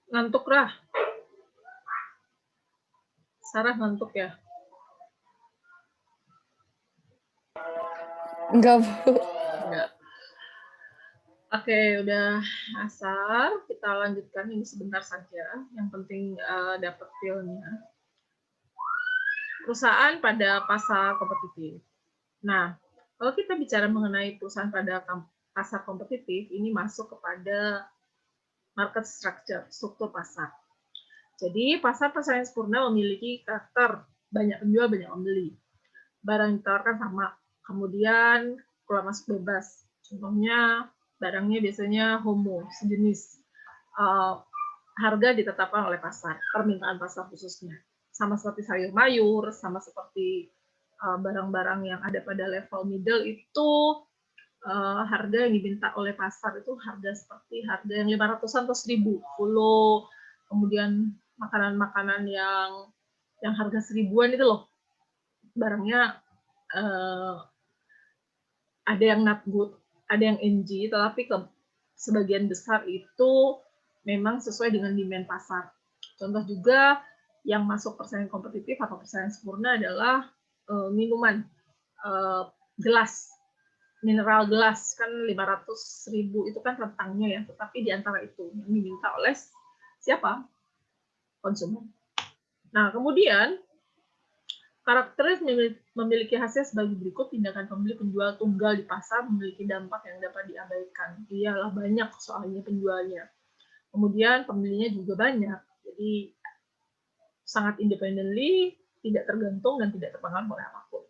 Ngantuk Rah. Sarah ngantuk ya? Enggak, Bu. Enggak. Oke, udah asar. Kita lanjutkan ini sebentar saja. Yang penting dapat feel-nya. Perusahaan pada pasar kompetitif. Nah, kalau kita bicara mengenai perusahaan pada pasar kompetitif, ini masuk kepada market structure, struktur pasar. Jadi, pasar persaingan sempurna memiliki karakter banyak penjual, banyak pembeli. Barang ditawarkan sama, kemudian keluar masuk bebas. Contohnya, barangnya biasanya homo, sejenis. Harga ditetapkan oleh pasar, permintaan pasar khususnya. Sama seperti sayur mayur, sama seperti barang-barang yang ada pada level middle itu harga yang diminta oleh pasar itu harga seperti harga yang 500-an atau 1000. Puluh, kemudian makanan-makanan yang harga 1000-an itu loh. Barangnya ada yang not good, ada yang NG, tetapi sebagian besar itu memang sesuai dengan demand pasar. Contoh juga yang masuk persaingan kompetitif atau persaingan sempurna adalah minuman gelas, mineral gelas, kan 500.000 itu kan rentangnya ya, tetapi di antara itu yang diminta oleh siapa? Konsumen. Nah, kemudian karakteristik memiliki hasil sebagai berikut. Tindakan pembeli penjual tunggal di pasar memiliki dampak yang dapat diabaikan. Iyalah, banyak soalnya penjualnya. Kemudian pembelinya juga banyak. Jadi sangat independently, tidak tergantung dan tidak terpengaruh oleh apapun.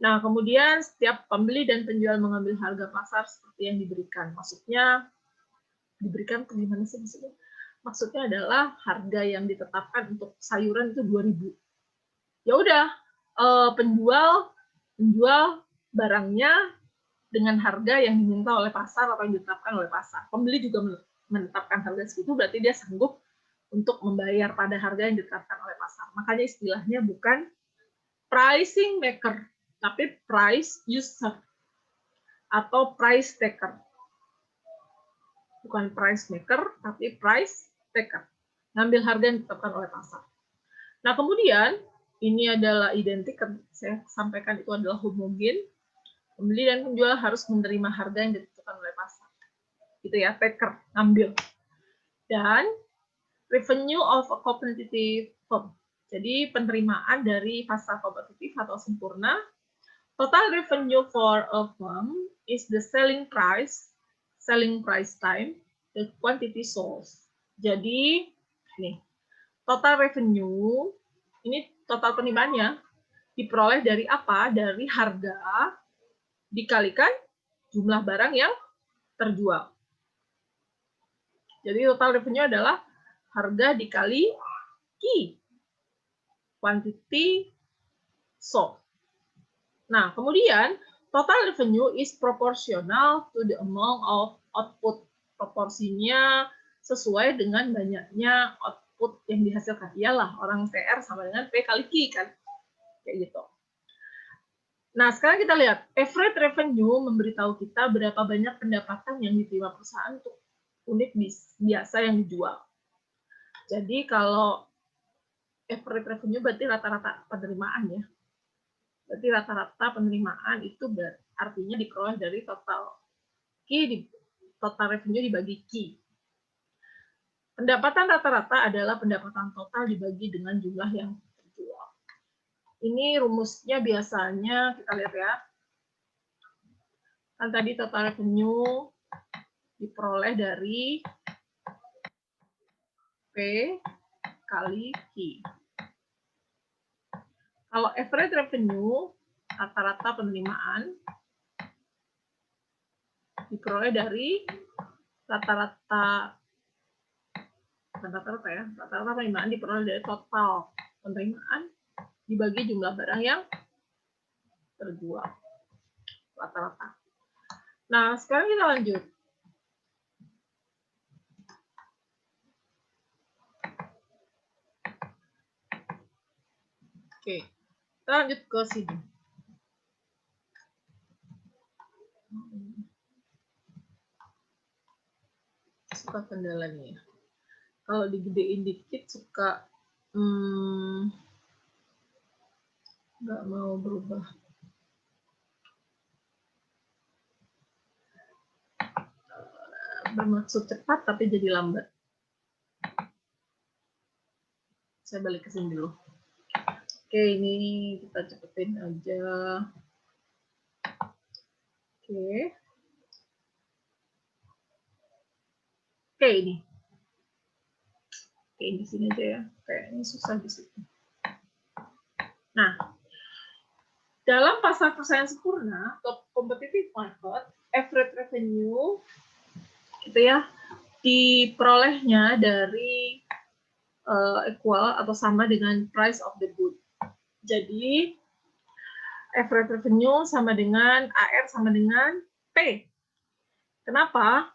Nah, kemudian setiap pembeli dan penjual mengambil harga pasar seperti yang diberikan. Maksudnya, diberikan ke gimana sih maksudnya? Maksudnya adalah harga yang ditetapkan untuk sayuran itu 2.000. Ya udah, penjual barangnya dengan harga yang diminta oleh pasar atau yang ditetapkan oleh pasar. Pembeli juga menetapkan harga segitu, berarti dia sanggup untuk membayar pada harga yang ditetapkan oleh pasar. Makanya istilahnya bukan pricing maker, tapi price user atau price taker. Bukan price maker, tapi price taker. Ngambil harga yang ditetapkan oleh pasar. Nah, kemudian ini adalah identik, saya sampaikan itu adalah homogen. Pembeli dan penjual harus menerima harga yang ditentukan oleh pasar. Gitu ya, taker, ngambil. Dan revenue of a competitive firm. Jadi penerimaan dari pasar kompetitif atau sempurna. Total revenue for a firm is the selling price time, the quantity sold. Jadi, nih, total revenue, ini total penerimaannya, diperoleh dari apa? Dari harga dikalikan jumlah barang yang terjual. Jadi total revenue adalah harga dikali quantity sold. Nah, kemudian total revenue is proportional to the amount of output. Proporsinya sesuai dengan banyaknya output yang dihasilkan. Iyalah, orang TR sama dengan P kali Q kan. Kayak gitu. Nah, sekarang kita lihat. Average revenue memberitahu kita berapa banyak pendapatan yang diterima perusahaan untuk unit biasa yang dijual. Jadi kalau average revenue berarti rata-rata penerimaan ya. Berarti rata-rata penerimaan itu artinya diperoleh dari total revenue dibagi Q. Pendapatan rata-rata adalah pendapatan total dibagi dengan jumlah yang terjual. Ini rumusnya biasanya kita lihat ya. Kan tadi total revenue diperoleh dari P kali Q. Kalau average revenue, rata-rata penerimaan, diperoleh dari rata-rata penerimaan diperoleh dari total penerimaan dibagi jumlah barang yang terjual. Rata-rata. Nah, sekarang kita lanjut. Oke, kita lanjut ke sini. Suka kendalanya ya. kalau digedein dikit suka nggak mau berubah. Bermaksud cepat tapi jadi lambat. Saya balik ke sini dulu. Oke, ini kita cepetin aja. Oke. Oke, ini. Oke, di sini aja ya. Kayaknya susah di situ. Nah, dalam pasar persaingan sempurna atau competitive market, average revenue gitu ya, diperolehnya dari equal atau sama dengan price of the good. Jadi, average revenue sama dengan AR sama dengan P. Kenapa?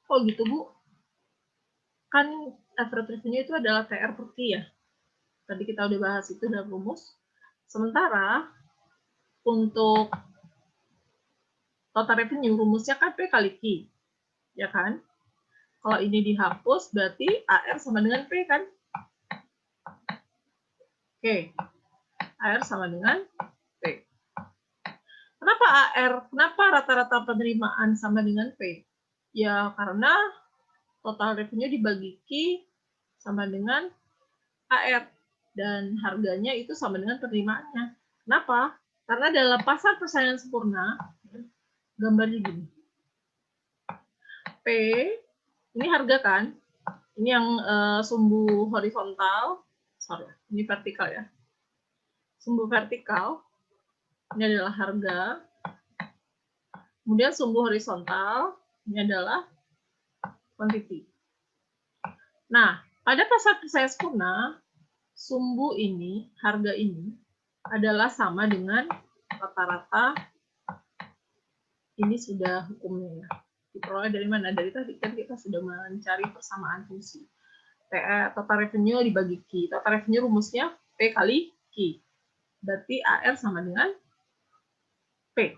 Oh gitu, Bu. Kan average revenue itu adalah TR per Q ya. Tadi kita udah bahas itu dalam rumus. Sementara untuk total revenue rumusnya kan P kali Q. Ya kan? Kalau ini dihapus berarti AR sama dengan P kan? Oke. AR sama dengan P. Kenapa AR? Kenapa rata-rata penerimaan sama dengan P? Ya karena total revenue dibagi Q sama dengan AR. Dan harganya itu sama dengan penerimaannya. Kenapa? Karena dalam pasar persaingan sempurna, gambarnya gini. P, ini harga kan? Ini yang sumbu horizontal, sorry, ini vertikal ya. Sumbu vertikal, ini adalah harga. Kemudian sumbu horizontal, ini adalah quantity. Nah, pada pasar persaingan sempurna, sumbu ini, harga ini, adalah sama dengan rata-rata, ini sudah hukumnya ya. Diperoleh dari mana? Dari tadi kan kita sudah mencari persamaan fungsi. Total revenue dibagi Q. Total revenue rumusnya P kali Q. Berarti AR sama dengan P.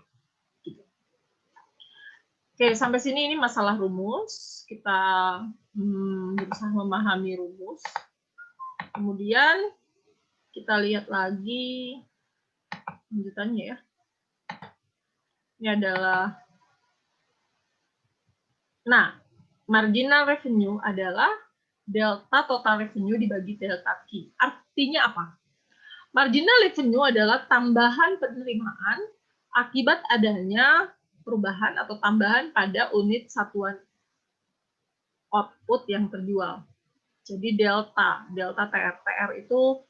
Oke, sampai sini ini masalah rumus. Kita berusaha memahami rumus. Kemudian kita lihat lagi lanjutannya ya. Ini adalah, nah, marginal revenue adalah delta total revenue dibagi delta Q. Artinya apa? Marginal revenue adalah tambahan penerimaan akibat adanya perubahan atau tambahan pada unit satuan output yang terjual. Jadi delta TR itu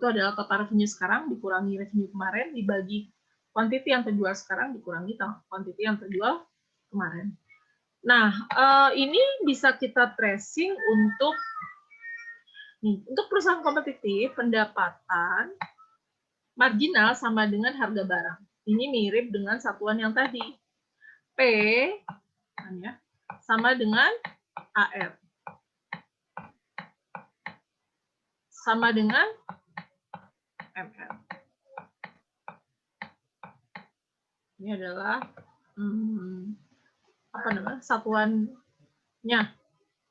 adalah total revenue sekarang dikurangi revenue kemarin dibagi quantity yang terjual sekarang dikurangi quantity yang terjual kemarin. Nah, ini bisa kita tracing untuk perusahaan kompetitif, pendapatan marginal sama dengan harga barang. Ini mirip dengan satuan yang tadi. P ya, sama dengan AR. Sama dengan MR. Ini adalah apa namanya? Satuannya.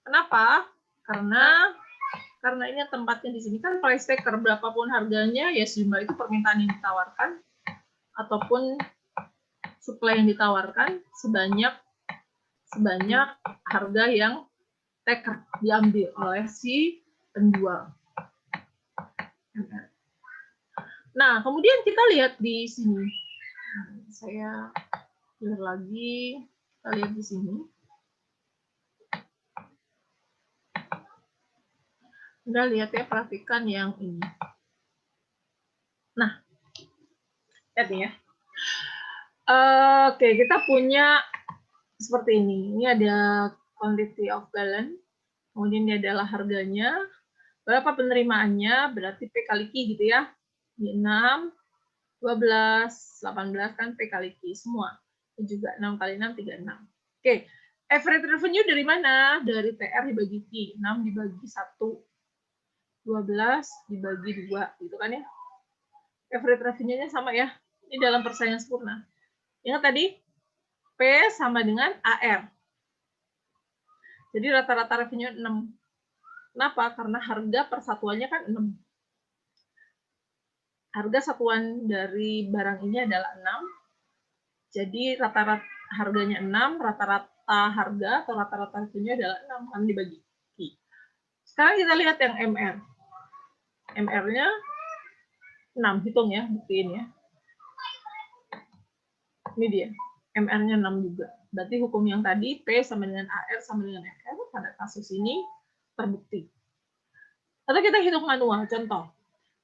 Kenapa? Karena ini tempatnya di sini kan price taker, berapapun harganya ya sejumlah itu permintaan yang ditawarkan ataupun supply yang ditawarkan sebanyak harga yang taker diambil oleh si penjual. Nah, kemudian kita lihat di sini. Saya lihat lagi, kita lihat di sini. Udah lihat ya, perhatikan yang ini. Nah, lihat nih ya. Oke, kita punya seperti ini. Ini ada quantity of gallon. Kemudian ini adalah harganya. Berapa penerimaannya? Berarti P kali Q gitu ya. Ini 6, 12, 18 kan P kali Q semua. Ini juga 6 kali 6, 36. Oke, average revenue dari mana? Dari TR dibagi Q. 6 dibagi 1. 12 dibagi 2. Gitu kan ya. Average revenue-nya sama ya. Ini dalam persaingan sempurna. Ingat tadi? P sama dengan AR. Jadi rata-rata revenue 6. Kenapa? Karena harga persatuannya kan 6. Harga satuan dari barang ini adalah 6. Jadi rata-rata harganya 6, rata-rata harga atau rata-rata revenue adalah 6, kan dibagi Q. Sekarang kita lihat yang MR. MR-nya 6, hitung ya, buktiin ya. Ini dia, MR-nya 6 juga. Berarti hukum yang tadi, P sama dengan AR sama dengan MR, pada kasus ini terbukti. Atau kita hitung manual, contoh.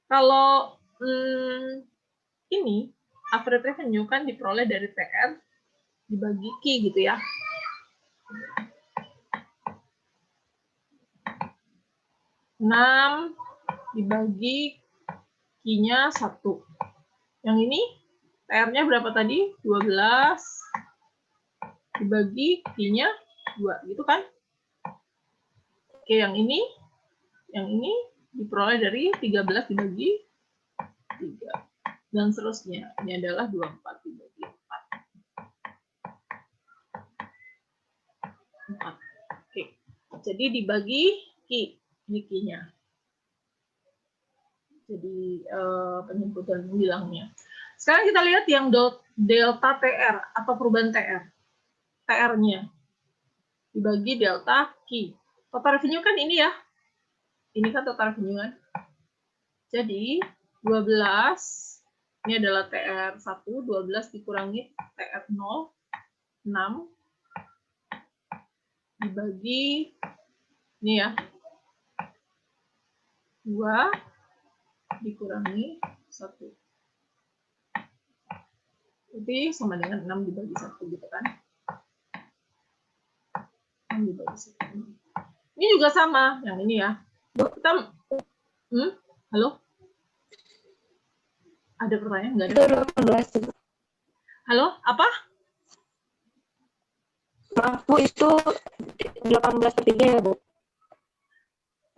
Kalau ini, average revenue kan diperoleh dari TR dibagi Q gitu ya. Enam dibagi Q-nya 1. Yang ini TR-nya berapa tadi? 12 dibagi Q-nya 2, gitu kan? Oke, yang ini diperoleh dari 13 dibagi 3. Dan seterusnya. Ini adalah 24 dibagi 4. Oke. Jadi dibagi Q, ini Q-nya. Jadi penyebutan bilangnya. Sekarang kita lihat yang delta TR atau perubahan TR. TR-nya dibagi delta Q. Total revenue kan ini ya. Ini kan total revenue kan. Jadi 12 ini adalah TR1, 12 dikurangi TR0, 6 dibagi ini ya. 2 dikurangi 1. Jadi sama dengan 6 dibagi 1 gitu kan. 6 dibagi 1. Ini juga sama, yang ini ya. Kita halo? Ada pertanyaan nggak? Itu 18. Halo, apa? Maaf Bu, itu 18/3 ya Bu?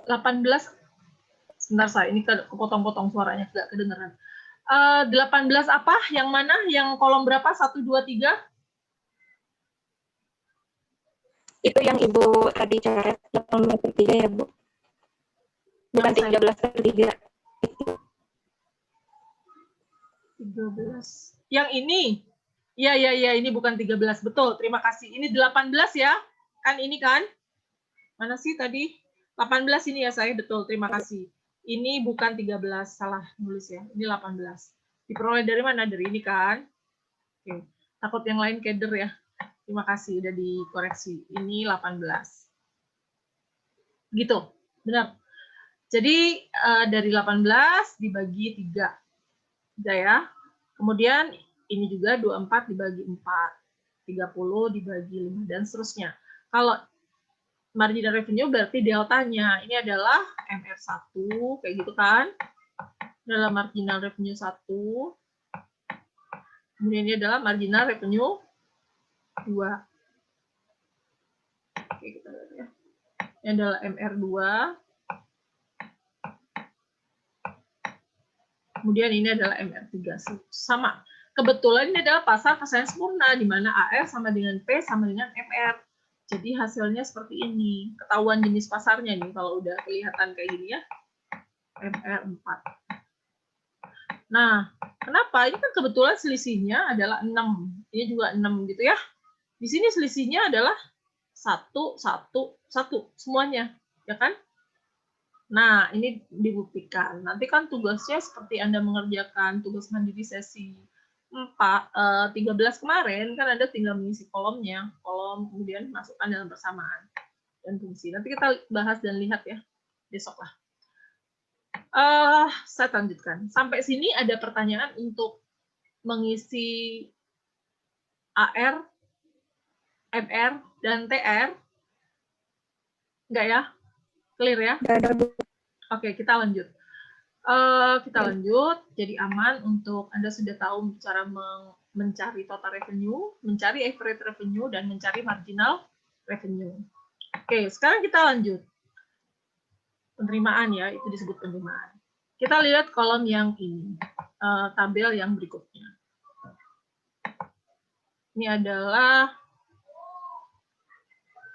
18, sebentar saya, ini kepotong-potong suaranya, nggak kedengeran. 18 apa? Yang mana? Yang kolom berapa? 1, 2, 3? Itu yang Ibu tadi coret 18/3 ya Bu? Bukan 13/3. 13. Yang ini? Ya, ini bukan 13. Betul, terima kasih. Ini 18 ya? Kan ini kan? Mana sih tadi? 18 ini ya saya, betul, terima kasih. Ini bukan 13, salah nulis ya. Ini 18. Diperoleh dari mana? Dari ini kan? Oke. Takut yang lain keder ya. Terima kasih udah dikoreksi. Ini 18. Gitu, benar. Jadi dari 18 dibagi 3. Udah ya. Kemudian ini juga 24 dibagi 4. 30 dibagi 5 dan seterusnya. Kalau marginal revenue berarti deltanya. Ini adalah MR1 kayak gitu kan. Ini adalah marginal revenue 1. Kemudian ini adalah marginal revenue 2. Oke, kita lihat ya. Ini adalah MR2. Kemudian ini adalah MR3. Sama. Kebetulan ini adalah pasar kesayangan sempurna, di mana AR sama dengan P sama dengan MR. Jadi hasilnya seperti ini. Ketahuan jenis pasarnya nih, kalau udah kelihatan kayak gini ya. MR4. Nah, kenapa? Ini kan kebetulan selisihnya adalah 6. Ini juga 6 gitu ya. Di sini selisihnya adalah 1, 1, 1. Semuanya. Ya kan? Nah, ini dibuktikan. Nanti kan tugasnya seperti Anda mengerjakan tugas mandiri sesi 13 kemarin, kan Anda tinggal mengisi kolomnya. Kolom, kemudian masukkan dalam persamaan dan fungsi. Nanti kita bahas dan lihat ya. Besok lah. Saya lanjutkan. Sampai sini ada pertanyaan untuk mengisi AR, MR, dan TR? Enggak ya? Clear ya? Nggak ada Bu. Oke, kita lanjut. Jadi aman untuk Anda sudah tahu cara mencari total revenue, mencari average revenue, dan mencari marginal revenue. Oke, sekarang kita lanjut. Penerimaan ya, itu disebut penerimaan. Kita lihat kolom yang ini, tabel yang berikutnya. Ini adalah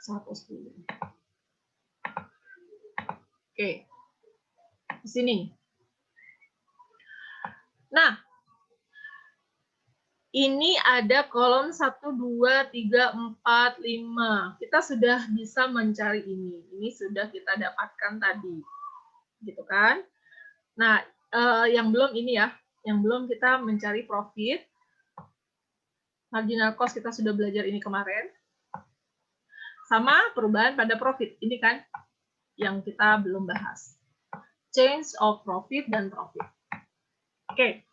110. Oke, di sini. Nah, ini ada kolom 1, 2, 3, 4, 5. Kita sudah bisa mencari ini. Ini sudah kita dapatkan tadi. Gitu kan? Nah, yang belum ini ya. Yang belum kita mencari profit. Marginal cost kita sudah belajar ini kemarin. Sama perubahan pada profit. Ini kan yang kita belum bahas. Change of profit dan profit. Oke.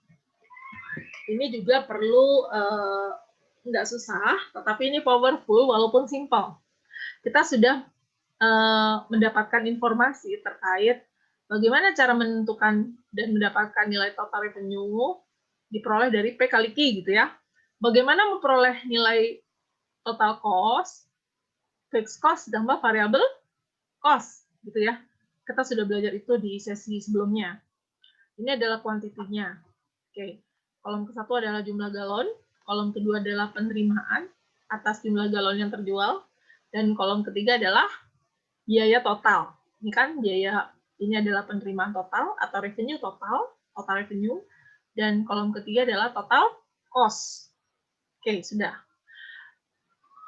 Ini juga perlu nggak susah, tetapi ini powerful walaupun simple. Kita sudah mendapatkan informasi terkait bagaimana cara menentukan dan mendapatkan nilai total revenue diperoleh dari P kali Q gitu ya. Bagaimana memperoleh nilai total cost, fixed cost ditambah variable cost gitu ya. Kita sudah belajar itu di sesi sebelumnya. Ini adalah kuantitinya. Oke. Kolom ke-1 adalah jumlah galon, kolom kedua adalah penerimaan atas jumlah galon yang terjual, dan kolom ketiga adalah biaya total. Ini kan biaya, ini adalah penerimaan total atau revenue total revenue, dan kolom ketiga adalah total cost. Oke, sudah.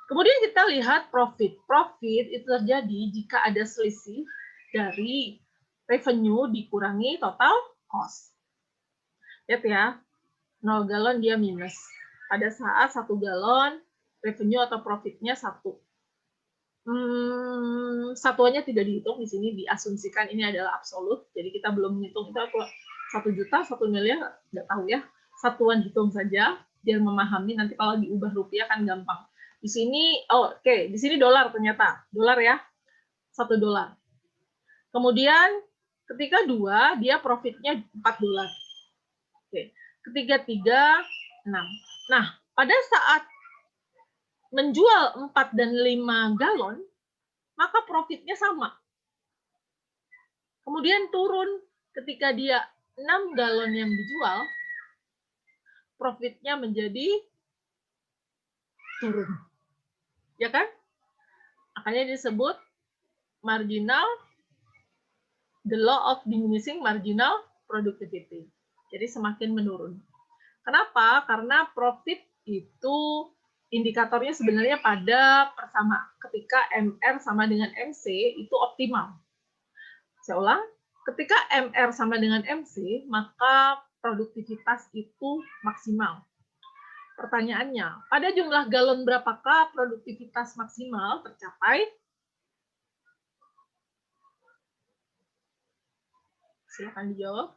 Kemudian kita lihat profit. Profit itu terjadi jika ada selisih dari revenue dikurangi total cost. Lihat ya, 0 galon dia minus. Pada saat 1 galon, revenue atau profitnya 1. Satuannya tidak dihitung di sini, diasumsikan ini adalah absolut. Jadi kita belum menghitung itu 1 juta, 1 miliar, nggak tahu ya. Satuan hitung saja, biar memahami. Nanti kalau diubah rupiah kan gampang. Di sini, oke, di sini dolar ternyata. Dolar ya, 1 dolar. Kemudian ketika 2, dia profitnya 4 dolar. Oke. Ketiga 3, 6. Nah, pada saat menjual 4 dan 5 galon, maka profitnya sama. Kemudian turun ketika dia 6 galon yang dijual, profitnya menjadi turun. Ya kan? Makanya disebut marginal, the law of diminishing marginal productivity. Jadi semakin menurun. Kenapa? Karena profit itu indikatornya sebenarnya pada persama. Ketika MR sama dengan MC itu optimal. Saya ulang, ketika MR sama dengan MC, maka produktivitas itu maksimal. Pertanyaannya, pada jumlah galon berapakah produktivitas maksimal tercapai? Silakan dijawab.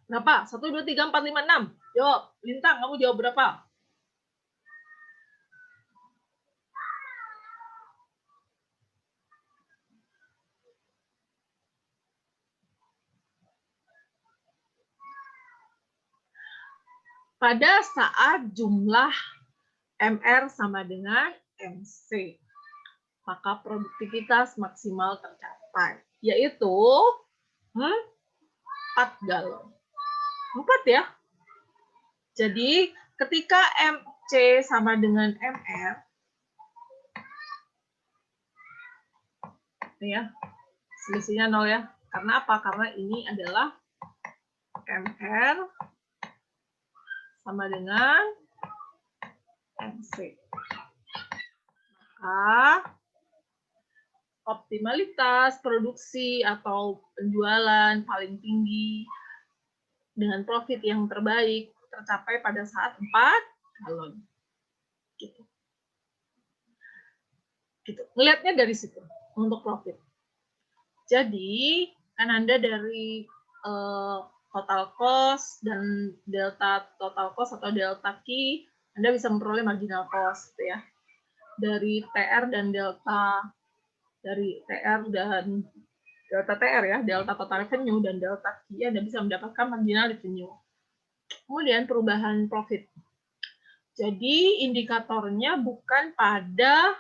Berapa? 1, 2, 3, 4, 5, 6. Jawab. Lintang, kamu jawab berapa? Pada saat jumlah MR sama dengan MC, maka produktivitas maksimal tercapai, yaitu 4 galon. 4 ya. Jadi ketika MC sama dengan MR, ya, selisihnya 0 ya. Karena apa? Karena ini adalah MR sama dengan MC. Maka optimalitas produksi atau penjualan paling tinggi dengan profit yang terbaik tercapai pada saat 4 galon. Gitu. Ngelihatnya dari situ untuk profit. Jadi kan Anda dari total cost dan delta total cost atau delta Q, Anda bisa memperoleh marginal cost ya. Dari TR dan delta, dari TR dan delta TR ya, delta total revenue dan delta Q, Anda bisa mendapatkan marginal revenue. Kemudian perubahan profit. Jadi indikatornya bukan pada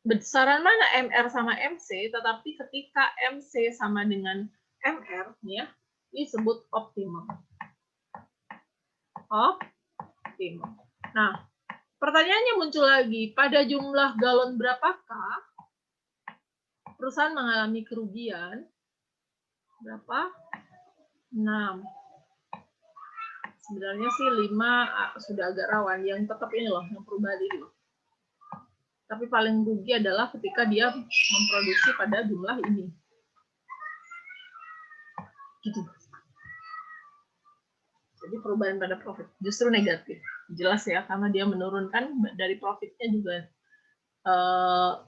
besaran mana MR sama MC, tetapi ketika MC sama dengan MR, ya, disebut optimum. Optimum. Nah, pertanyaannya muncul lagi, pada jumlah galon berapakah perusahaan mengalami kerugian berapa? 6. Sebenarnya sih 5 sudah agak rawan, yang tetap ini loh, yang perubahan ini loh. Tapi paling rugi adalah ketika dia memproduksi pada jumlah ini. Gitu. Jadi perubahan pada profit justru negatif. Jelas ya, karena dia menurunkan dari profitnya juga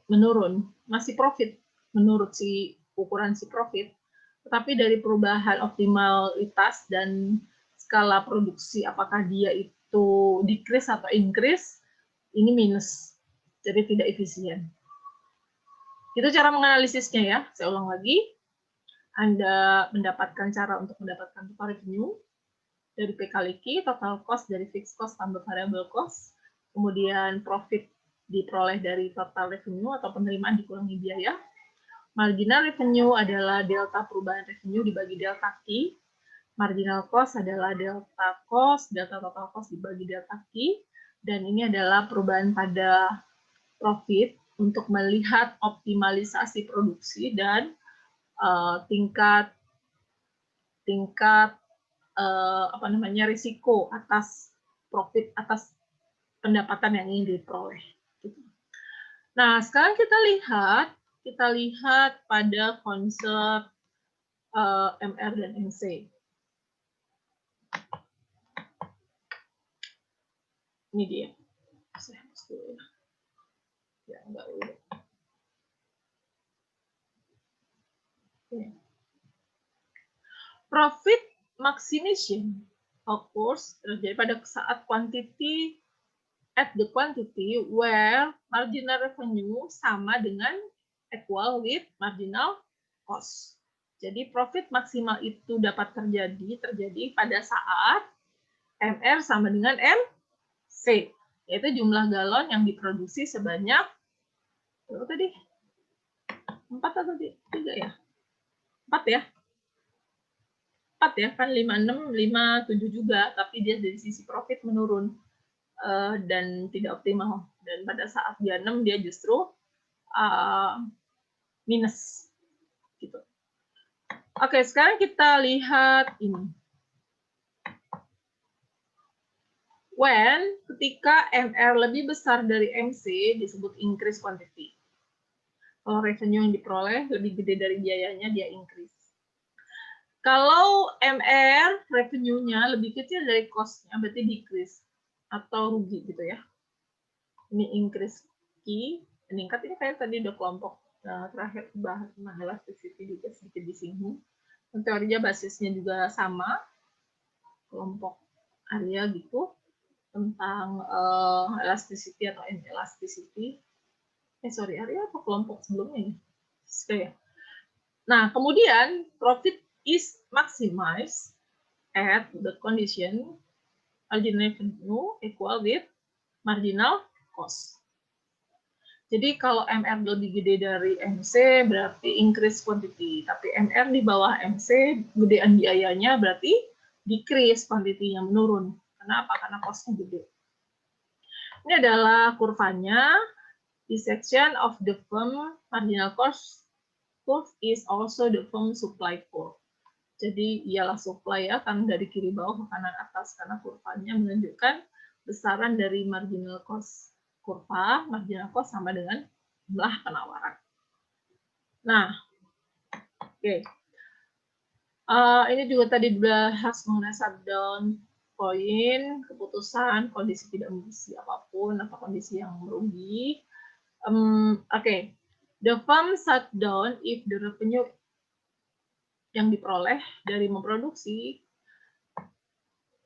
menurun. Masih profit menurut si ukuran si profit. Tetapi dari perubahan optimalitas dan skala produksi, apakah dia itu decrease atau increase, ini minus. Jadi tidak efisien. Itu cara menganalisisnya ya. Saya ulang lagi. Anda mendapatkan cara untuk mendapatkan total revenue dari PKLIKI, total cost dari fixed cost tambah variable cost, kemudian profit diperoleh dari total revenue atau penerimaan dikurangi biaya. Marginal revenue adalah delta perubahan revenue dibagi delta Q. Marginal cost adalah delta cost, delta total cost dibagi delta Q. Dan ini adalah perubahan pada profit untuk melihat optimalisasi produksi dan tingkat risiko atas profit, atas pendapatan yang ingin diperoleh. Nah, sekarang kita lihat pada konsep MR dan MC. Ini dia. Saya hapus dulu ya. Ya, enggak dulu. Profit maximization occurs terjadi pada saat quantity at the quantity where marginal revenue sama dengan equal with marginal cost. Jadi profit maksimal itu dapat terjadi pada saat MR sama dengan MC, yaitu jumlah galon yang diproduksi sebanyak berapa tadi? 4 atau 3 ya? 4 ya? 4 ya, kan 56, 57 juga, tapi dia dari sisi profit menurun dan tidak optimal. Dan pada saat dia 6, dia justru minus. Gitu. Oke, sekarang kita lihat ini. When, ketika MR lebih besar dari MC, disebut increase quantity. Kalau revenue yang diperoleh lebih gede dari biayanya, dia increase. Kalau MR revenue-nya lebih kecil dari cost-nya, berarti decrease atau rugi gitu ya. Ini increase Q, meningkat ini kayak tadi udah kelompok terakhir bahas tentang elasticity juga sedikit disinggung. Teorinya basisnya juga sama, kelompok area gitu, tentang elasticity atau inelasticity. Area apa kelompok sebelumnya ini? Nah, kemudian profit is maximized at the condition marginal revenue equal with marginal cost. Jadi kalau MR lebih gede dari MC berarti increase quantity, tapi MR di bawah MC gedean biayanya berarti decrease quantity-nya, menurun. Kenapa? Karena cost-nya gede. Ini adalah kurvanya. Dissection of the firm marginal cost curve is also the firm supply curve. Jadi ialah supply ya, kan dari kiri bawah ke kanan atas, karena kurvanya menunjukkan besaran dari marginal cost kurva, marginal cost sama dengan jumlah penawaran. Nah, oke. Ini juga tadi dibahas mengenai shutdown point, keputusan, kondisi tidak merugi apapun, apa kondisi yang merugi. Oke. The firm shut down if the revenue yang diperoleh dari memproduksi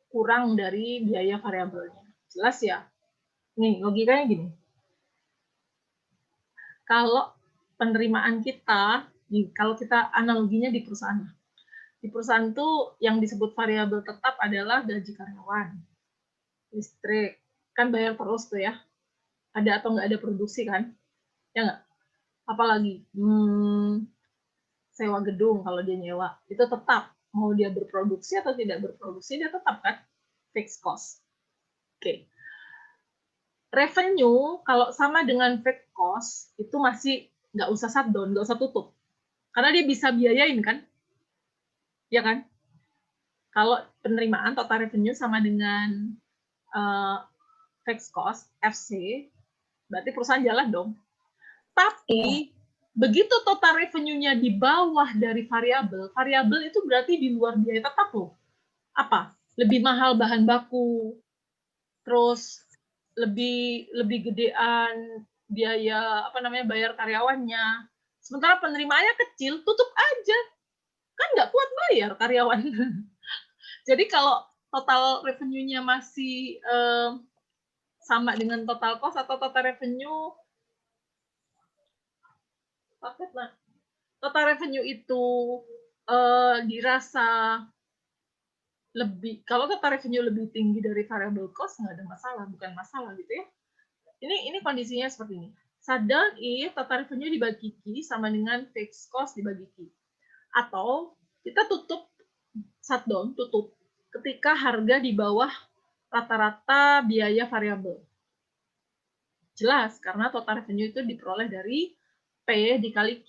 kurang dari biaya variabelnya. Jelas ya? Nih, logikanya gini. Kalau penerimaan kita, kalau kita analoginya di perusahaan. Di perusahaan itu yang disebut variabel tetap adalah gaji karyawan, listrik. Kan bayar terus tuh ya. Ada atau nggak ada produksi kan? Ya nggak? Apalagi sewa gedung kalau dia nyewa. Itu tetap. Mau dia berproduksi atau tidak berproduksi, dia tetap kan? Fixed cost. Oke. Revenue kalau sama dengan fixed cost itu masih nggak usah shutdown, nggak usah tutup. Karena dia bisa biayain kan? Ya kan? Kalau penerimaan total revenue sama dengan fixed cost, FC, berarti perusahaan jalan dong. Tapi begitu total revenue-nya di bawah dari variabel, variabel itu berarti di luar biaya tetap loh. Apa? Lebih mahal bahan baku, terus lebih gedean biaya bayar karyawannya. Sementara penerimaannya kecil, tutup aja. Kan nggak kuat bayar karyawan. Jadi kalau total revenue-nya masih sama dengan total cost atau total revenue, total revenue itu dirasa lebih, kalau total revenue lebih tinggi dari variable cost nggak ada masalah, bukan masalah gitu ya. Ini kondisinya seperti ini. Shutdown if total revenue dibagi Q sama dengan fixed cost dibagi Q. Atau kita tutup shutdown, tutup ketika harga di bawah rata-rata biaya variabel. Jelas, karena total revenue itu diperoleh dari P dikali Q.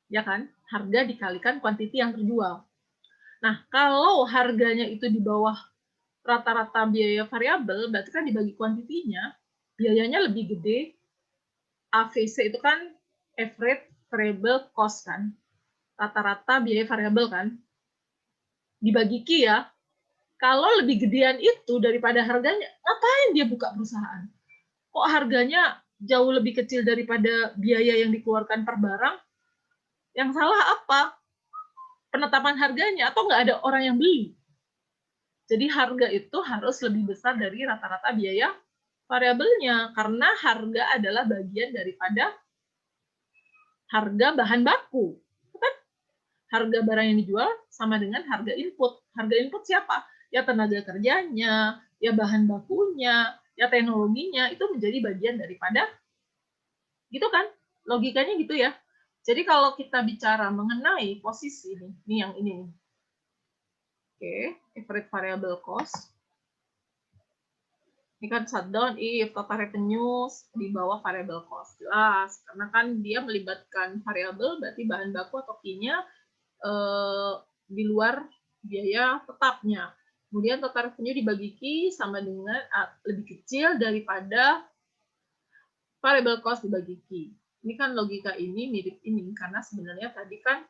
Ya kan? Harga dikalikan quantity yang terjual. Nah, kalau harganya itu di bawah rata-rata biaya variabel, berarti kan dibagi kuantitinya, biayanya lebih gede. AVC itu kan average variable cost kan, rata-rata biaya variabel kan, dibagi Q ya. Kalau lebih gedean itu daripada harganya, ngapain dia buka perusahaan? Kok harganya jauh lebih kecil daripada biaya yang dikeluarkan per barang? Yang salah apa? Penetapan harganya atau nggak ada orang yang beli? Jadi harga itu harus lebih besar dari rata-rata biaya variabelnya, karena harga adalah bagian daripada harga bahan baku. Kan? Harga barang yang dijual sama dengan harga input. Harga input siapa? Ya tenaga kerjanya, ya bahan bakunya, ya teknologinya, itu menjadi bagian daripada, gitu kan? Logikanya gitu ya. Jadi kalau kita bicara mengenai posisi ini yang ini. Oke, average variable cost. Ini kan shutdown if total revenue di bawah variable cost. Jelas, karena kan dia melibatkan variabel, berarti bahan baku atau Q-nya di luar biaya tetapnya. Kemudian total revenue dibagi Q sama dengan lebih kecil daripada variable cost dibagi Q. Ini kan logika ini mirip ini, karena sebenarnya tadi kan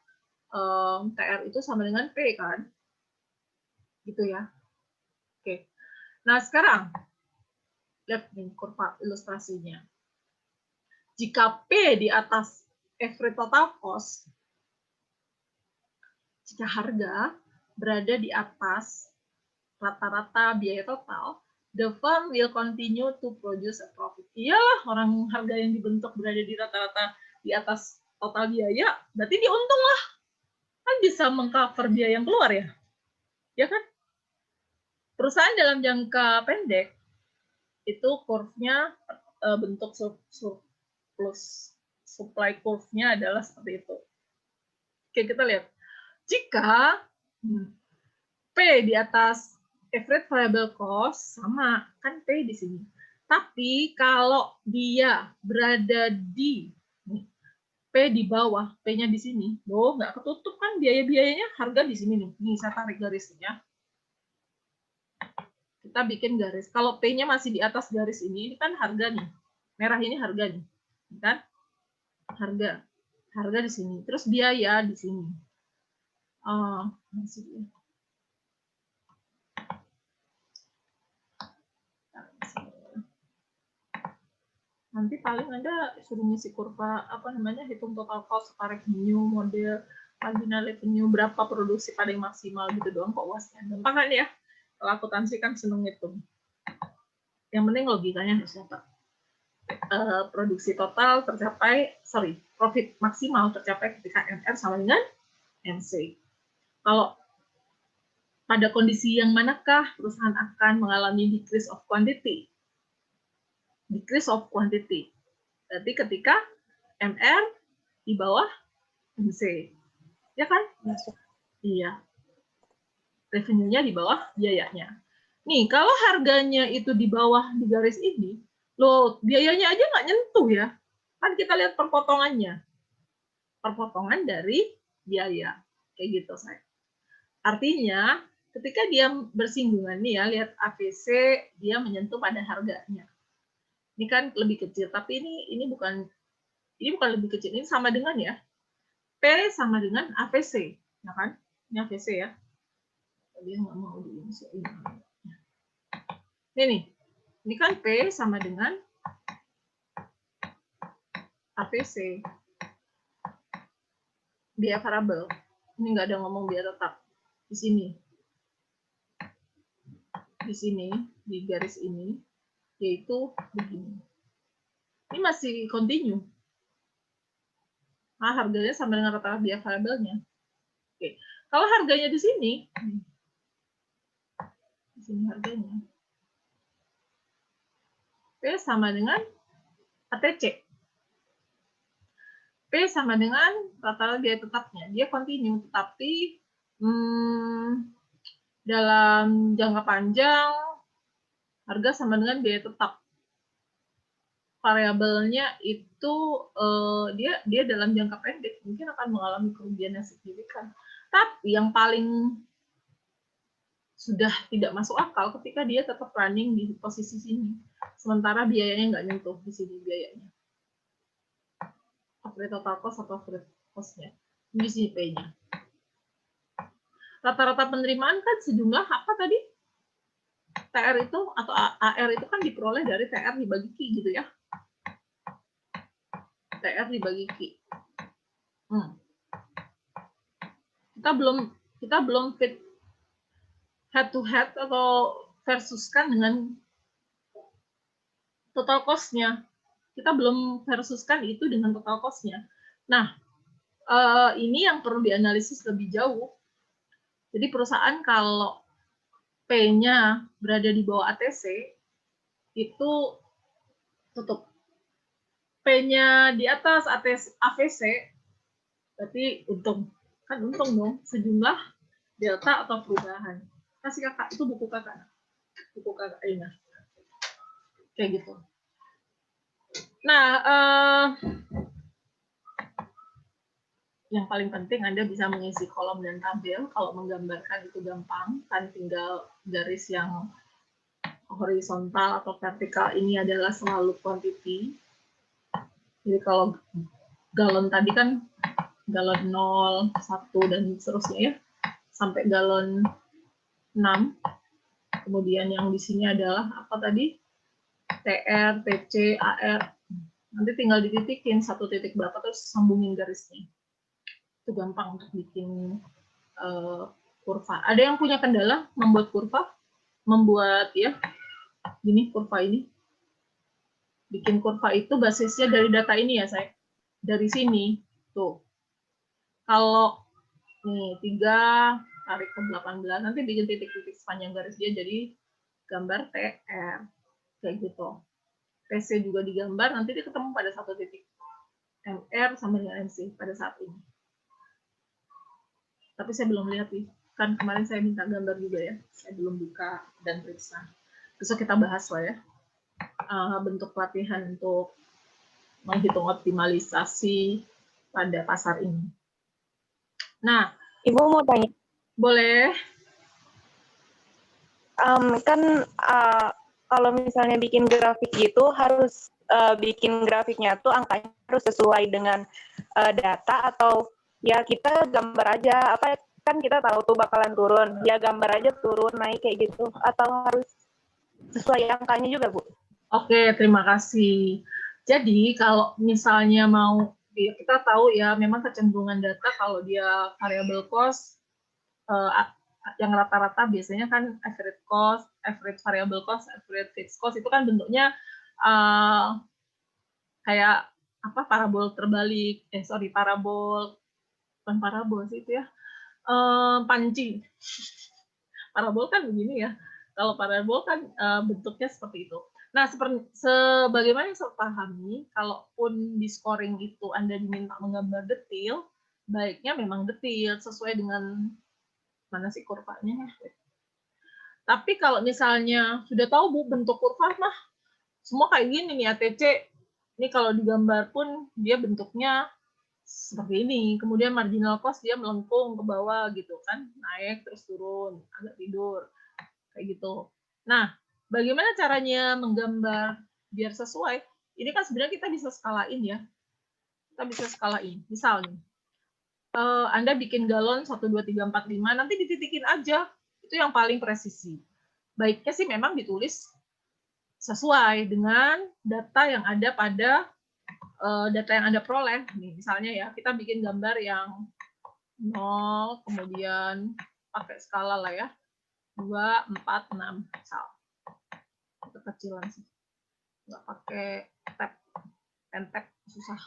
TR itu sama dengan P kan? Gitu ya. Oke. Nah, sekarang lihat nih kurva ilustrasinya. Jika P di atas average total cost, jika harga berada di atas rata-rata biaya total, the firm will continue to produce a profit. Iyalah, orang harga yang dibentuk berada di rata-rata di atas total biaya, berarti dia untung lah. Kan bisa mengcover biaya yang keluar ya. Ya kan? Perusahaan dalam jangka pendek, itu curve-nya bentuk surplus. Supply curve-nya adalah seperti itu. Oke, kita lihat. Jika P di atas average variable cost, sama, kan P di sini. Tapi kalau dia berada di P di bawah, P-nya di sini, loh, nggak ketutup kan biaya-biayanya, harga di sini nih. Nih, saya tarik garisnya. Kita bikin garis. Kalau P-nya masih di atas garis ini kan harga nih. Merah ini harga nih. Kan? Harga. Harga di sini. Terus biaya di sini. Nanti paling Anda suruh ngisi kurva, hitung total cost, revenue, model, marginal revenue, berapa produksi paling maksimal gitu doang kok UASnya. Gampang kan ya? Kalau akuntansi kan seneng ngitung. Yang penting logikanya harus dapat. Produksi total tercapai, profit maksimal tercapai ketika MR sama dengan MC. Kalau pada kondisi yang manakah perusahaan akan mengalami decrease of quantity? Decrease of quantity. Berarti ketika MR di bawah MC. Ya kan? Iya. Revenue-nya di bawah biayanya. Nih, kalau harganya itu di bawah di garis ini, loh, biayanya aja nggak nyentuh ya. Kan kita lihat perpotongannya. Perpotongan dari biaya. Kayak gitu, saya. Artinya, ketika dia bersinggungan nih ya, lihat AVC, dia menyentuh pada harganya. Ini kan lebih kecil, tapi ini bukan lebih kecil, ini sama dengan ya. P sama dengan AVC, ya kan? Ini AVC ya. Dia nggak mau ini. Ini kan P sama dengan AVC. Biaya variabel. Ini nggak ada ngomong biaya tetap. Di sini. Di sini, di garis ini, yaitu begini. Ini masih continue. Nah, harganya sama dengan rata-rata biaya variabelnya. Oke. Kalau harganya di sini harganya. P sama dengan ATC. P sama dengan rata-rata biaya tetapnya. Dia continue, tetapi dalam jangka panjang harga sama dengan biaya tetap. Variabelnya itu dia dalam jangka pendek mungkin akan mengalami kerugian yang signifikan. Tapi yang paling sudah tidak masuk akal ketika dia tetap running di posisi sini. Sementara biayanya nggak nyentuh di sini biayanya. Average total cost atau average cost-nya. Di sini P-nya. Rata-rata penerimaan kan sejumlah apa tadi? TR itu atau AR itu kan diperoleh dari TR dibagi Q gitu ya. TR dibagi Q. Kita belum fit head to head atau versuskan dengan total cost-nya. Kita belum versuskan itu dengan total cost-nya. Nah, ini yang perlu dianalisis lebih jauh. Jadi perusahaan kalau P-nya berada di bawah ATC, itu tutup. P-nya di atas AVC, berarti untung. Kan untung dong, sejumlah delta atau perubahan. Kasih kakak, itu buku kakak. Buku kakak ini. Kayak gitu. Nah, yang paling penting Anda bisa mengisi kolom dan tabel. Kalau menggambarkan itu gampang, kan tinggal garis yang horizontal atau vertikal ini adalah selalu quantity. Jadi kalau galon tadi kan galon 0, 1, dan seterusnya ya, sampai galon 6. Kemudian yang di sini adalah apa tadi? TR, TC, AR. Nanti tinggal dititikin satu titik berapa, terus sambungin garisnya. Itu gampang untuk bikin kurva. Ada yang punya kendala membuat kurva? Membuat ya, gini kurva ini. Bikin kurva itu basisnya dari data ini ya, saya. Dari sini, tuh. Kalau nih 3 tarik ke 18, nanti bikin titik-titik sepanjang garis dia jadi gambar TR. Kayak gitu. TC juga digambar, nanti dia ketemu pada satu titik. MR sama dengan MC pada saat ini. Tapi saya belum lihat nih. Kan kemarin saya minta gambar juga ya. Saya belum buka dan periksa. Besok kita bahas lah ya. Bentuk pelatihan untuk menghitung optimalisasi pada pasar ini. Nah, Ibu mau tanya. boleh. Kan kalau misalnya bikin grafik gitu harus bikin grafiknya tuh angkanya harus sesuai dengan data atau ya kita gambar aja, apa kan kita tahu tuh bakalan turun, ya gambar aja turun naik kayak gitu, atau harus sesuai angkanya juga, Bu? Oke, terima kasih. Jadi kalau misalnya mau, kita tahu ya memang kecenderungan data kalau dia variable cost, yang rata-rata biasanya kan average cost, average variable cost, average fixed cost itu kan bentuknya kayak apa, parabol terbalik, parabol, bukan parabol sih itu ya, panci. Parabol kan begini ya, kalau parabol kan bentuknya seperti itu. Nah, sebagaimana yang saya pahami, kalaupun di scoring itu Anda diminta menggambar detail, baiknya memang detail sesuai dengan mana sih kurvanya. Tapi kalau misalnya sudah tahu Bu bentuk kurva mah semua kayak gini nih ATC Ini kalau digambar pun dia bentuknya seperti ini. Kemudian marginal cost dia melengkung ke bawah gitu kan, naik terus turun, agak tidur kayak gitu. Nah, bagaimana caranya menggambar biar sesuai? Ini kan sebenarnya kita bisa skalain ya. Kita bisa skalain. Misalnya, Anda bikin galon 1, 2, 3, 4, 5, nanti dititikin aja. Itu yang paling presisi. Baiknya sih memang ditulis sesuai dengan data yang ada pada data yang Anda peroleh. Nih, misalnya ya, kita bikin gambar yang 0, kemudian pakai skala lah ya. 2, 4, 6, misal. Kekecilan sih. Nggak pakai tab, pen tab, susah.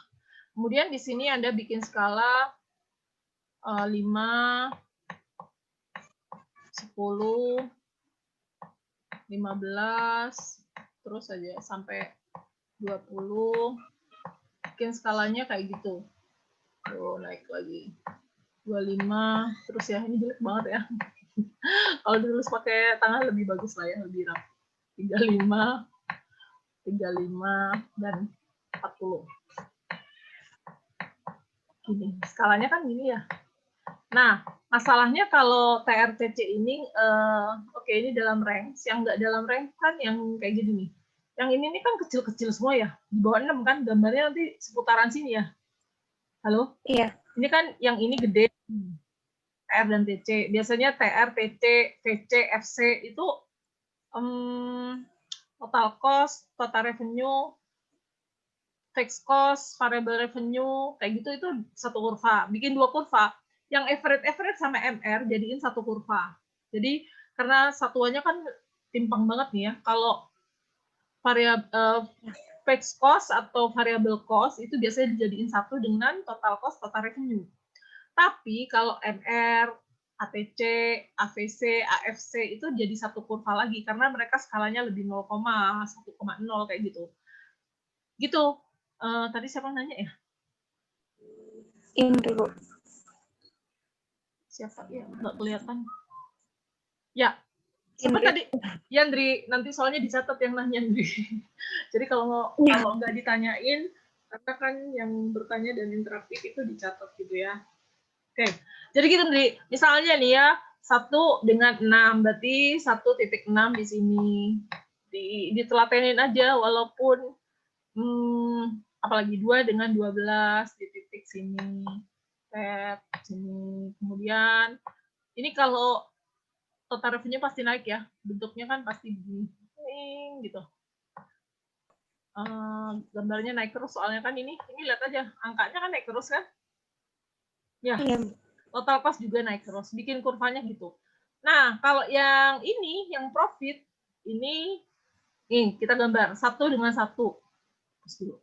Kemudian di sini Anda bikin skala 5, 10, 15, terus aja sampai 20. Bikin skalanya kayak gitu. Tuh, naik lagi. 25, terus ya, ini jelek banget ya. Kalau ditulis pakai tangan lebih bagus lah ya, lebih rapi. 35, 35, dan 40. Gini, skalanya kan gini ya. Nah, masalahnya kalau TRTC ini, oke, ini dalam range, yang nggak dalam range kan yang kayak gini nih. Yang ini nih kan kecil-kecil semua ya, di bawah 6 kan, gambarnya nanti seputaran sini ya. Halo? Iya. Ini kan yang ini gede, TR dan TC. Biasanya TR, TC, VC, FC itu total cost, total revenue, fixed cost, variable revenue, kayak gitu itu satu kurva. Bikin 2 kurva. Yang average sama MR jadiin satu kurva. Jadi karena satuannya kan timpang banget nih ya. Kalau variable fixed cost atau variable cost itu biasanya dijadiin satu dengan total cost, total revenue. Tapi kalau MR, ATC, AVC, AFC itu jadi satu kurva lagi karena mereka skalanya lebih 0, 1,0 kayak gitu. Gitu. Tadi siapa nanya ya? Ini dulu. Siapa ya? Nggak kelihatan. Ya. Siapa tadi? Yandri. Nanti soalnya dicatat yang nanya Yandri. Jadi kalau nggak ditanyain, karena kan yang bertanya dan interaktif itu dicatat gitu ya. Oke. Jadi gitu, Ndri. Misalnya nih ya, 1 dengan 6, berarti 1,6 di sini. Ditelatenin aja, walaupun apalagi 2 dengan 12 di titik sini. Sini. Kemudian, ini kalau total revenue pasti naik ya. Bentuknya kan pasti begini. Gitu. Gambarnya naik terus, soalnya kan ini lihat aja. Angkanya kan naik terus kan? Ya. Total cost juga naik terus, bikin kurvanya gitu. Nah, kalau yang ini, yang profit, ini kita gambar 1 dengan 1. Terus dulu.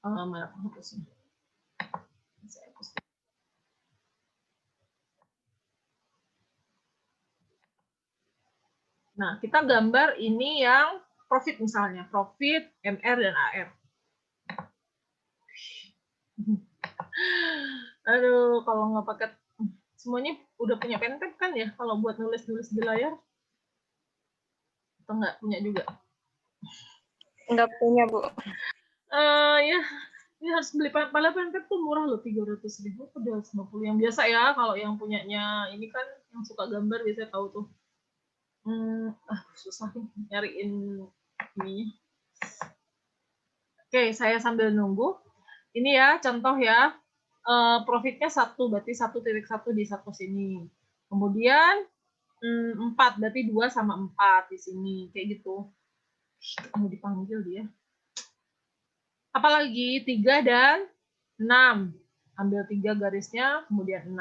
Mana hapusnya? Nah, kita gambar ini yang profit misalnya. Profit, MR, dan AR. Aduh, kalau nggak pakai semuanya udah punya pen tab kan ya kalau buat nulis-nulis di layar? Atau nggak punya juga? Nggak punya, Bu. Ya, ini harus beli pen tab tuh murah loh, 300.000 ke 250. Yang biasa ya, kalau yang punyanya ini kan yang suka gambar biasanya tahu tuh. Susah nih nyariin ininya. Oke, saya sambil nunggu. Ini ya contoh ya. Profitnya 1, berarti 1,1 di satu sini. Kemudian 4, berarti 2 sama 4 di sini. Kayak gitu. Mau dipanggil dia. Apalagi 3 dan 6. Ambil 3 garisnya, kemudian 6.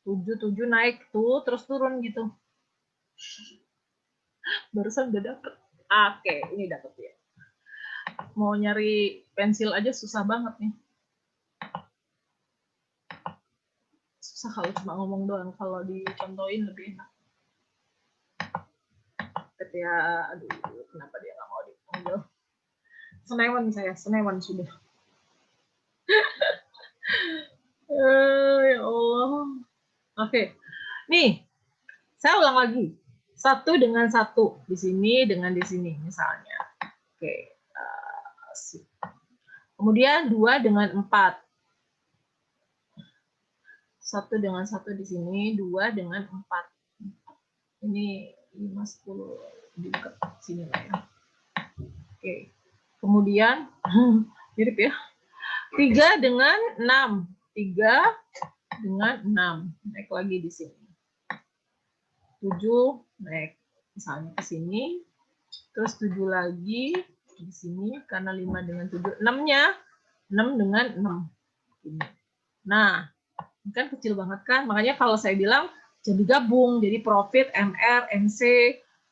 7 naik tuh, terus turun gitu. Barusan udah dapet. Oke, ini dapet ya. Mau nyari pensil aja susah banget nih. Susah kalau cuma ngomong doang, kalau dicontohin lebih enak. Ya, aduh, kenapa dia nggak mau dipanggil? Senewan sudah. Ya Allah. Oke, nih saya ulang lagi. 1 dengan 1 di sini dengan di sini misalnya. Oke. Kemudian 2 dengan 4. 1 dengan 1 di sini, 2 dengan 4. Ini 5, 10 di dekat sini lah ya. Oke. Kemudian mirip ya. 3 dengan 6. 3 dengan 6. Naik lagi di sini. 7 naik misalnya ke sini. Terus 7 lagi di sini karena 5 dengan 7. 6-nya 6 dengan 6. Ini. Nah, ini kan kecil banget kan? Makanya kalau saya bilang jadi gabung, jadi profit, MR, MC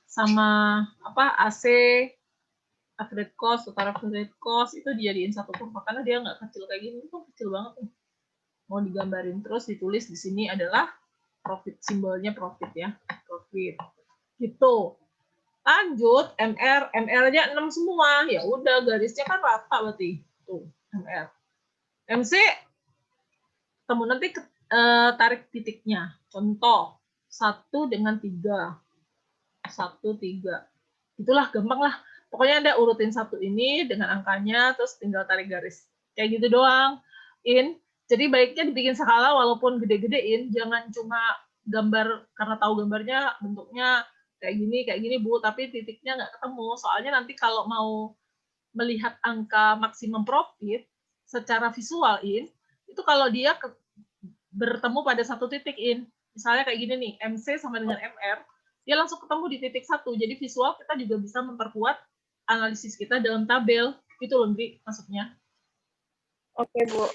sama apa AC, average cost, total average cost itu dijadiin satu kurva karena dia nggak kecil kayak gini, itu kecil banget nih. Mau digambarin terus ditulis di sini adalah profit, simbolnya profit ya, profit. Gitu. Lanjut MR, MR-nya 6 semua. Ya udah garisnya kan rata berarti. Tuh, MR. MC ketemu nanti tarik titiknya. Contoh 1 dengan 3. 1 3. Itulah gampang lah. Pokoknya Anda urutin satu ini dengan angkanya terus tinggal tarik garis. Kayak gitu doang. Jadi baiknya dibikin skala walaupun gede-gedein, jangan cuma gambar karena tahu gambarnya bentuknya kayak gini Bu, tapi titiknya nggak ketemu. Soalnya nanti kalau mau melihat angka maksimum profit secara visual itu kalau dia bertemu pada satu titik misalnya kayak gini nih, MC sama dengan MR, dia langsung ketemu di titik 1. Jadi visual kita juga bisa memperkuat analisis kita dalam tabel. Gitu loh, Ndri, maksudnya. Oke, Bu.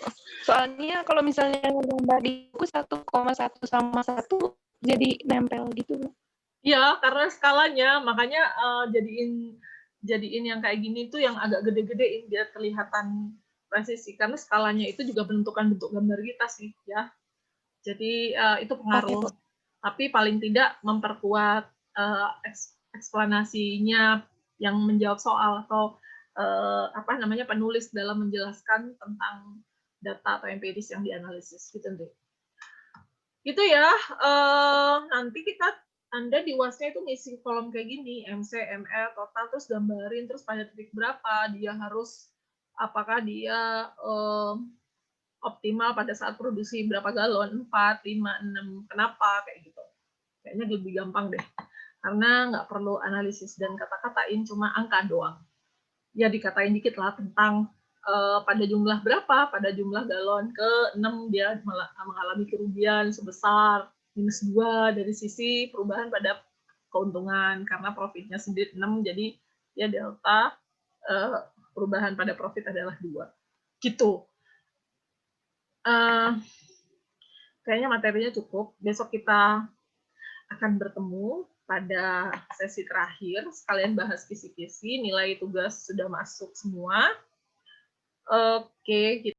Soalnya kalau misalnya gambar di buku 1,1 sama 1 jadi nempel gitu, Bu. Iya, karena skalanya, makanya jadiin yang kayak gini tuh yang agak gede-gedein biar kelihatan presisi. Karena skalanya itu juga menentukan bentuk gambar kita sih, ya. Jadi itu pengaruh. Oke, tapi paling tidak memperkuat eksplanasinya yang menjawab soal atau penulis dalam menjelaskan tentang data atau empiris yang dianalisis gitu deh. Gitu ya. Nanti Anda di UAS-nya itu ngisi kolom kayak gini, MC, ML, total, terus gambarin, terus pada titik berapa dia harus, apakah dia optimal pada saat produksi berapa galon, 4, 5, 6, kenapa, kayak gitu. Kayaknya lebih gampang deh. Karena nggak perlu analisis dan kata-katain, cuma angka doang. Ya dikatain dikit lah tentang pada jumlah berapa, pada jumlah galon ke-6 dia mengalami kerugian sebesar -2 dari sisi perubahan pada keuntungan karena profitnya sendiri 6, jadi ya delta perubahan pada profit adalah 2. Gitu. Kayaknya materinya cukup. Besok kita akan bertemu pada sesi terakhir. Sekalian bahas kisi-kisi, nilai tugas sudah masuk semua. Oke,